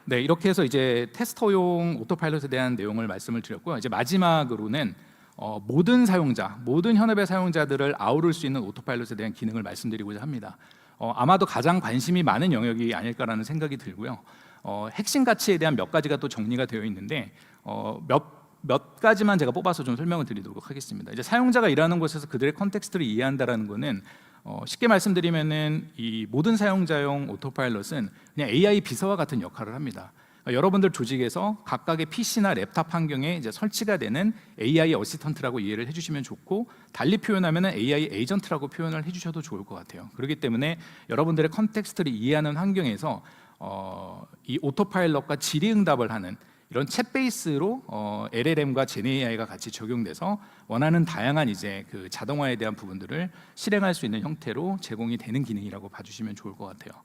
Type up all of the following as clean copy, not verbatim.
네, 이렇게 해서 이제 테스터용 오토파일럿에 대한 내용을 말씀을 드렸고요. 이제 마지막으로는 모든 사용자, 모든 현업의 사용자들을 아우를 수 있는 오토파일럿에 대한 기능을 말씀드리고자 합니다. 아마도 가장 관심이 많은 영역이 아닐까라는 생각이 들고요. 핵심 가치에 대한 몇 가지가 또 정리가 되어 있는데 몇 가지만 제가 뽑아서 좀 설명을 드리도록 하겠습니다. 이제 사용자가 일하는 곳에서 그들의 컨텍스트를 이해한다라는 것은 쉽게 말씀드리면은 이 모든 사용자용 오토파일럿은 그냥 AI 비서와 같은 역할을 합니다. 여러분들 조직에서 각각의 PC나 랩탑 환경에 이제 설치가 되는 AI 어시스턴트라고 이해를 해주시면 좋고, 달리 표현하면은 AI 에이전트라고 표현을 해주셔도 좋을 것 같아요. 그렇기 때문에 여러분들의 컨텍스트를 이해하는 환경에서 이 오토파일럿과 질의응답을 하는 이런 챗 베이스로 LLM과 GenAI가 같이 적용돼서 원하는 다양한 이제 그 자동화에 대한 부분들을 실행할 수 있는 형태로 제공이 되는 기능이라고 봐주시면 좋을 것 같아요.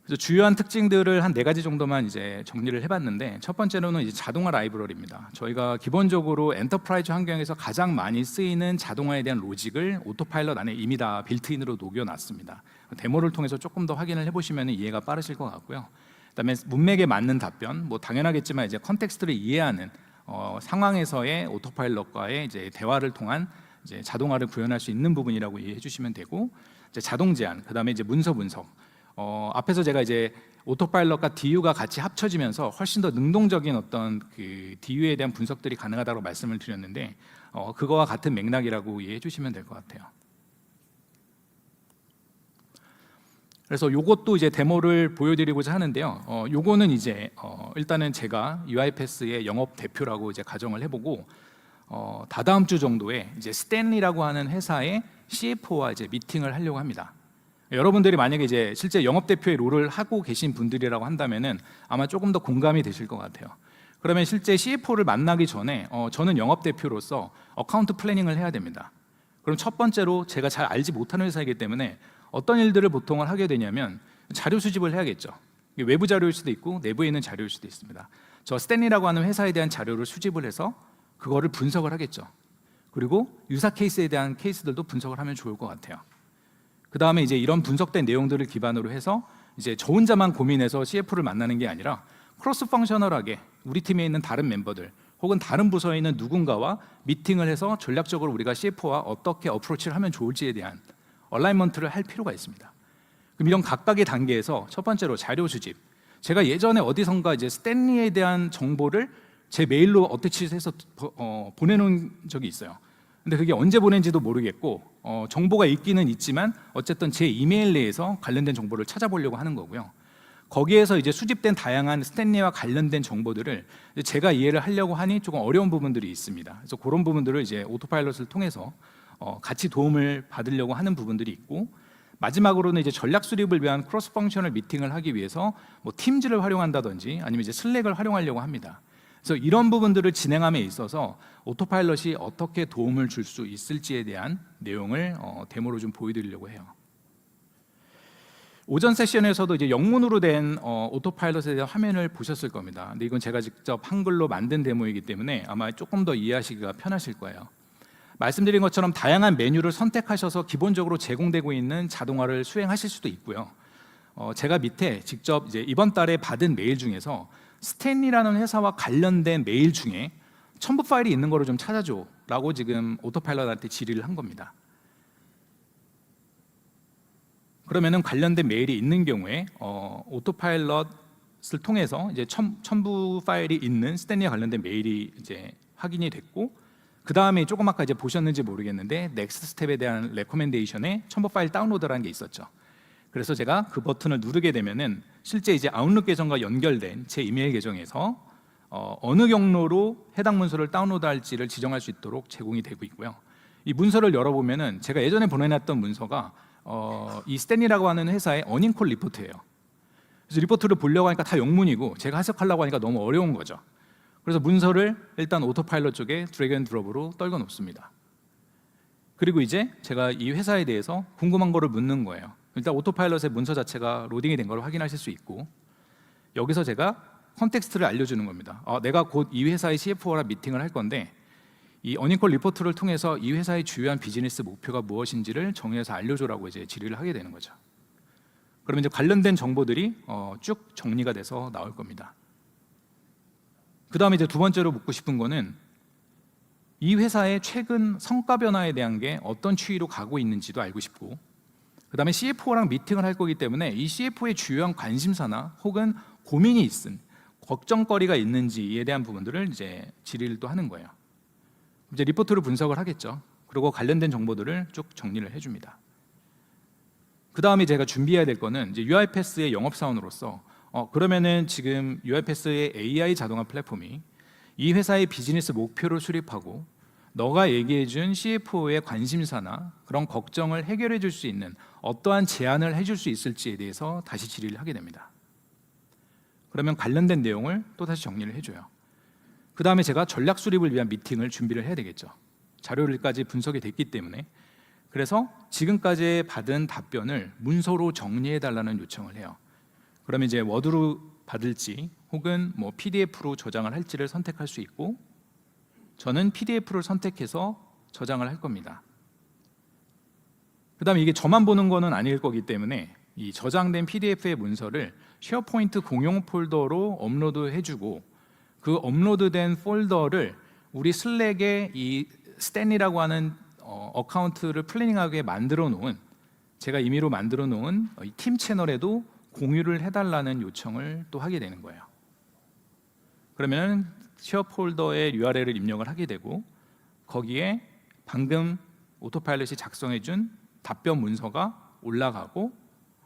그래서 주요한 특징들을 한 4가지 정도만 이제 정리를 해봤는데, 첫 번째로는 이제 자동화 라이브러리입니다. 저희가 기본적으로 엔터프라이즈 환경에서 가장 많이 쓰이는 자동화에 대한 로직을 오토파일럿 안에 이미 다 빌트인으로 녹여놨습니다. 데모를 통해서 조금 더 확인을 해보시면 이해가 빠르실 것 같고요. 그다음에 문맥에 맞는 답변, 뭐 당연하겠지만 이제 컨텍스트를 이해하는 상황에서의 오토파일럿과의 이제 대화를 통한 이제 자동화를 구현할 수 있는 부분이라고 이해해 주시면 되고, 이제 자동 제안, 그다음에 이제 문서 분석. 앞에서 제가 이제 오토파일럿과 DU가 같이 합쳐지면서 훨씬 더 능동적인 어떤 그 DU에 대한 분석들이 가능하다고 말씀을 드렸는데, 그거와 같은 맥락이라고 이해해 주시면 될 것 같아요. 그래서 요것도 이제 데모를 보여드리고자 하는데요. 요거는 이제 일단은 제가 UiPath의 영업 대표라고 이제 가정을 해보고, 다다음 주 정도에 이제 스탠리라고 하는 회사의 CFO와 이제 미팅을 하려고 합니다. 여러분들이 만약에 이제 실제 영업 대표의 롤을 하고 계신 분들이라고 한다면은 아마 조금 더 공감이 되실 것 같아요. 그러면 실제 CFO를 만나기 전에 저는 영업 대표로서 어카운트 플래닝을 해야 됩니다. 그럼 첫 번째로 제가 잘 알지 못하는 회사이기 때문에 어떤 일들을 보통을 하게 되냐면 자료 수집을 해야겠죠. 외부 자료일 수도 있고 내부에 있는 자료일 수도 있습니다. 저 스탠리라고 하는 회사에 대한 자료를 수집을 해서 그거를 분석을 하겠죠. 그리고 유사 케이스에 대한 케이스들도 분석을 하면 좋을 것 같아요. 그 다음에 이제 이런 분석된 내용들을 기반으로 해서 이제 저 혼자만 고민해서 CF를 만나는 게 아니라 크로스 펑셔널하게 우리 팀에 있는 다른 멤버들 혹은 다른 부서에 있는 누군가와 미팅을 해서 전략적으로 우리가 CF와 어떻게 어프로치를 하면 좋을지에 대한 얼라이먼트를 할 필요가 있습니다. 그럼 이런 각각의 단계에서 첫 번째로 자료 수집. 제가 예전에 어디선가 이제 스탠리에 대한 정보를 제 메일로 어태치해서 보내놓은 적이 있어요. 근데 그게 언제 보낸지도 모르겠고 정보가 있기는 있지만 어쨌든 제 이메일 내에서 관련된 정보를 찾아보려고 하는 거고요. 거기에서 이제 수집된 다양한 스탠리와 관련된 정보들을 제가 이해를 하려고 하니 조금 어려운 부분들이 있습니다. 그래서 그런 부분들을 이제 오토파일럿을 통해서 같이 도움을 받으려고 하는 부분들이 있고, 마지막으로는 이제 전략 수립을 위한 크로스 펑셔널 미팅을 하기 위해서 뭐 팀즈를 활용한다든지 아니면 이제 슬랙을 활용하려고 합니다. 그래서 이런 부분들을 진행함에 있어서 오토파일럿이 어떻게 도움을 줄 수 있을지에 대한 내용을 데모로 좀 보여드리려고 해요. 오전 세션에서도 이제 영문으로 된 오토파일럿에 대한 화면을 보셨을 겁니다. 근데 이건 제가 직접 한글로 만든 데모이기 때문에 아마 조금 더 이해하시기가 편하실 거예요. 말씀드린 것처럼 다양한 메뉴를 선택하셔서 기본적으로 제공되고 있는 자동화를 수행하실 수도 있고요. 제가 밑에 직접 이제 이번 달에 받은 메일 중에서 스탠리라는 회사와 관련된 메일 중에 첨부 파일이 있는 거를 좀 찾아줘라고 지금 오토파일럿한테 질의를 한 겁니다. 그러면은 관련된 메일이 있는 경우에 오토파일럿을 통해서 이제 첨부 파일이 있는 스탠리와 관련된 메일이 이제 확인이 됐고, 그 다음에 조금 아까 이제 보셨는지 모르겠는데 넥스트 스텝에 대한 레코멘데이션에 첨부 파일 다운로드라는 게 있었죠. 그래서 제가 그 버튼을 누르게 되면은 실제 이제 아웃룩 계정과 연결된 제 이메일 계정에서 어느 경로로 해당 문서를 다운로드할지를 지정할 수 있도록 제공이 되고 있고요. 이 문서를 열어보면은 제가 예전에 보내놨던 문서가 이 스탠리라고 하는 회사의 어닝콜 리포트예요. 그래서 리포트를 보려고 하니까 다 영문이고 제가 해석하려고 하니까 너무 어려운 거죠. 그래서 문서를 일단 오토파일럿 쪽에 드래그 앤 드롭으로 떨궈 놓습니다. 그리고 이제 제가 이 회사에 대해서 궁금한 거를 묻는 거예요. 일단 오토파일럿의 문서 자체가 로딩이 된 걸 확인하실 수 있고, 여기서 제가 컨텍스트를 알려주는 겁니다. 내가 곧 이 회사의 CFO랑 미팅을 할 건데 이 어닝콜 리포트를 통해서 이 회사의 주요한 비즈니스 목표가 무엇인지를 정의해서 알려줘라고 이제 질의를 하게 되는 거죠. 그러면 이제 관련된 정보들이 쭉 정리가 돼서 나올 겁니다. 그 다음에 이제 두 번째로 묻고 싶은 거는 이 회사의 최근 성과 변화에 대한 게 어떤 추이로 가고 있는지도 알고 싶고, 그 다음에 CFO랑 미팅을 할 거기 때문에 이 CFO의 주요한 관심사나 혹은 고민이 있음, 걱정거리가 있는지에 대한 부분들을 이제 질의를 또 하는 거예요. 이제 리포트를 분석을 하겠죠. 그리고 관련된 정보들을 쭉 정리를 해줍니다. 그 다음에 제가 준비해야 될 거는 이제 UiPath의 영업사원으로서 그러면은 지금 UiPath의 AI 자동화 플랫폼이 이 회사의 비즈니스 목표를 수립하고 너가 얘기해준 CFO의 관심사나 그런 걱정을 해결해 줄 수 있는 어떠한 제안을 해줄 수 있을지에 대해서 다시 질의를 하게 됩니다. 그러면 관련된 내용을 또 다시 정리를 해줘요. 그 다음에 제가 전략 수립을 위한 미팅을 준비를 해야 되겠죠. 자료들까지 분석이 됐기 때문에. 그래서 지금까지 받은 답변을 문서로 정리해 달라는 요청을 해요. 그러면 이제 워드로 받을지 혹은 뭐 PDF로 저장을 할지를 선택할 수 있고, 저는 PDF를 선택해서 저장을 할 겁니다. 그 다음에 이게 저만 보는 거는 아닐 거기 때문에 이 저장된 PDF의 문서를 쉐어포인트 공용 폴더로 업로드 해주고, 그 업로드된 폴더를 우리 슬랙에 이 스탠이라고 하는 어카운트를 플래닝하게 만들어 놓은, 제가 임의로 만들어 놓은 이 팀 채널에도 공유를 해달라는 요청을 또 하게 되는 거예요. 그러면 쉐어 폴더에 URL을 입력을 하게 되고, 거기에 방금 오토파일럿이 작성해준 답변 문서가 올라가고,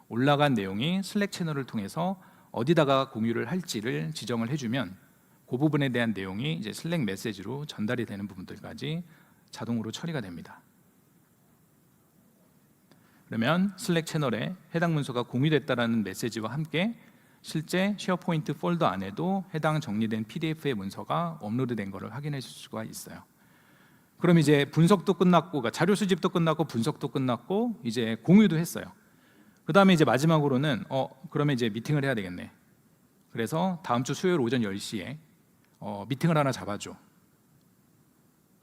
올라간 내용이 슬랙 채널을 통해서 어디다가 공유를 할지를 지정을 해주면 그 부분에 대한 내용이 이제 슬랙 메시지로 전달이 되는 부분들까지 자동으로 처리가 됩니다. 그러면 슬랙 채널에 해당 문서가 공유됐다라는 메시지와 함께 실제 쉐어포인트 폴더 안에도 해당 정리된 PDF의 문서가 업로드된 것을 확인해 줄 수가 있어요. 그럼 이제 분석도 끝났고, 그러니까 자료 수집도 끝났고 분석도 끝났고 이제 공유도 했어요. 그 다음에 이제 마지막으로는 그러면 이제 미팅을 해야 되겠네. 그래서 다음 주 수요일 오전 10시에 미팅을 하나 잡아줘.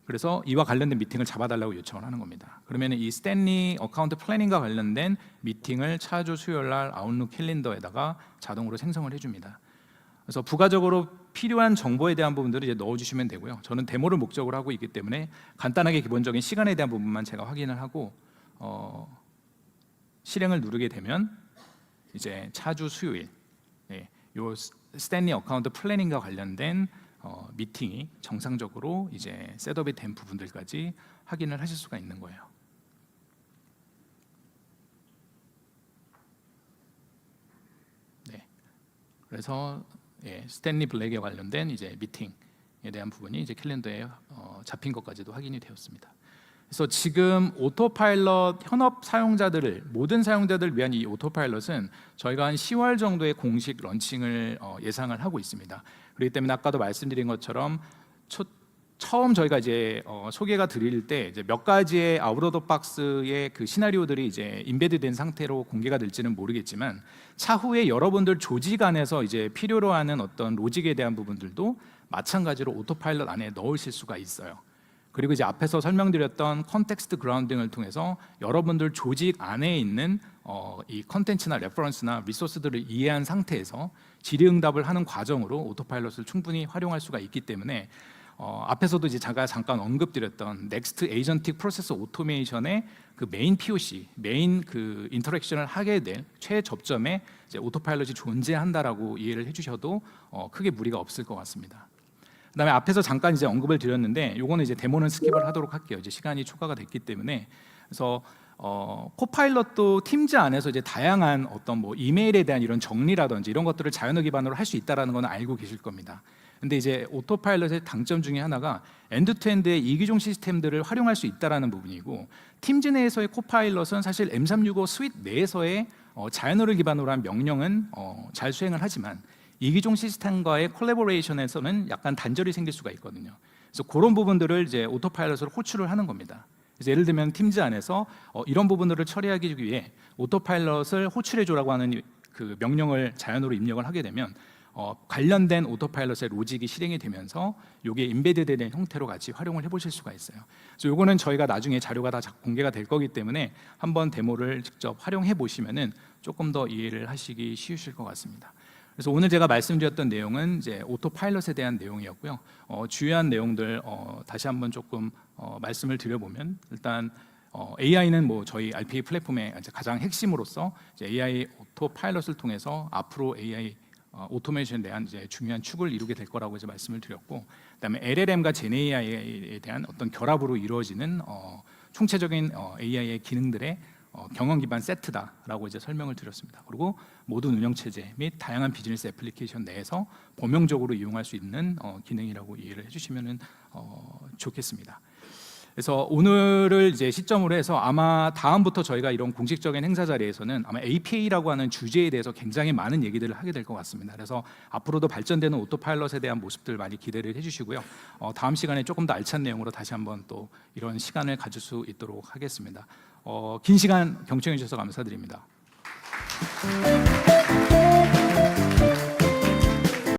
그래서 이와 관련된 미팅을 잡아달라고 요청을 하는 겁니다. 그러면 이 스탠리 어카운트 플래닝과 관련된 미팅을 차주 수요일 날 아웃룩 캘린더에다가 자동으로 생성을 해줍니다. 그래서 부가적으로 필요한 정보에 대한 부분들을 이제 넣어주시면 되고요. 저는 데모를 목적으로 하고 있기 때문에 간단하게 기본적인 시간에 대한 부분만 제가 확인을 하고 실행을 누르게 되면 이제 차주 수요일 요 스탠리 어카운트 플래닝과 관련된 미팅이 정상적으로 이제 셋업이 된 부분들까지 확인을 하실 수가 있는 거예요. 네, 그래서 스탠리 블랙에 관련된 이제 미팅에 대한 부분이 이제 캘린더에 잡힌 것까지도 확인이 되었습니다. 그래서 지금 오토파일럿 현업 사용자들을, 모든 사용자들을 위한 이 오토파일럿은 저희가 한 10월 정도에 공식 런칭을 예상을 하고 있습니다. 그렇기 때문에 아까도 말씀드린 것처럼 처음 저희가 이제 소개가 드릴 때 이제 몇 가지의 아웃 오브 더 박스의 그 시나리오들이 이제 인베드된 상태로 공개가 될지는 모르겠지만, 차후에 여러분들 조직 안에서 이제 필요로 하는 어떤 로직에 대한 부분들도 마찬가지로 오토파일럿 안에 넣으실 수가 있어요. 그리고 이제 앞에서 설명드렸던 컨텍스트 그라운딩을 통해서 여러분들 조직 안에 있는 이 컨텐츠나 레퍼런스나 리소스들을 이해한 상태에서 질의응답을 하는 과정으로 오토파일럿을 충분히 활용할 수가 있기 때문에 앞에서도 이제 제가 잠깐 언급드렸던 넥스트 에이전틱 프로세스 오토메이션의 그 메인 POC, 메인 그 인터랙션을 하게 될 최접점에 이제 오토파일럿이 존재한다라고 이해를 해주셔도 크게 무리가 없을 것 같습니다. 그다음에 앞에서 잠깐 이제 언급을 드렸는데, 요거는 이제 데모는 스킵을 하도록 할게요. 이제 시간이 초과가 됐기 때문에. 그래서 코파일럿도 팀즈 안에서 이제 다양한 어떤 뭐 이메일에 대한 이런 정리라든지 이런 것들을 자연어 기반으로 할 수 있다라는 건 알고 계실 겁니다. 근데 이제 오토파일럿의 단점 중에 하나가 엔드투엔드의 이기종 시스템들을 활용할 수 있다라는 부분이고, 팀즈 내에서의 코파일럿은 사실 M365 스윗 내에서의 자연어를 기반으로 한 명령은 잘 수행을 하지만 이기종 시스템과의 콜라보레이션에서는 약간 단절이 생길 수가 있거든요. 그래서 그런 부분들을 이제 오토파일럿으로 호출을 하는 겁니다. 그래서 예를 들면 팀즈 안에서 이런 부분들을 처리하기 위해 오토파일럿을 호출해줘라고 하는 그 명령을 자연어로 입력을 하게 되면 관련된 오토파일럿의 로직이 실행이 되면서 이게 인베디드된 형태로 같이 활용을 해보실 수가 있어요. 그래서 이거는 저희가 나중에 자료가 다 공개가 될 거기 때문에 한번 데모를 직접 활용해 보시면은 조금 더 이해를 하시기 쉬우실 것 같습니다. 그래서 오늘 제가 말씀드렸던 내용은 이제 오토파일럿에 대한 내용이었고요. 주요한 내용들 다시 한번 조금 말씀을 드려보면 일단 AI는 뭐 저희 RPA 플랫폼의 가장 핵심으로서 이제 AI 오토파일럿을 통해서 앞으로 AI 오토메이션에 대한 이제 중요한 축을 이루게 될 거라고 이제 말씀을 드렸고, 그다음에 LLM과 Gen AI에 대한 어떤 결합으로 이루어지는 총체적인 AI의 기능들의 경험 기반 세트다라고 이제 설명을 드렸습니다. 그리고 모든 운영 체제 및 다양한 비즈니스 애플리케이션 내에서 범용적으로 이용할 수 있는 기능이라고 이해를 해주시면은 좋겠습니다. 그래서 오늘을 이제 시점으로 해서 아마 다음부터 저희가 이런 공식적인 행사 자리에서는 아마 APA라고 하는 주제에 대해서 굉장히 많은 얘기들을 하게 될 것 같습니다. 그래서 앞으로도 발전되는 오토파일럿에 대한 모습들 많이 기대를 해주시고요. 다음 시간에 조금 더 알찬 내용으로 다시 한번 또 이런 시간을 가질 수 있도록 하겠습니다. 긴 시간 경청해 주셔서 감사드립니다.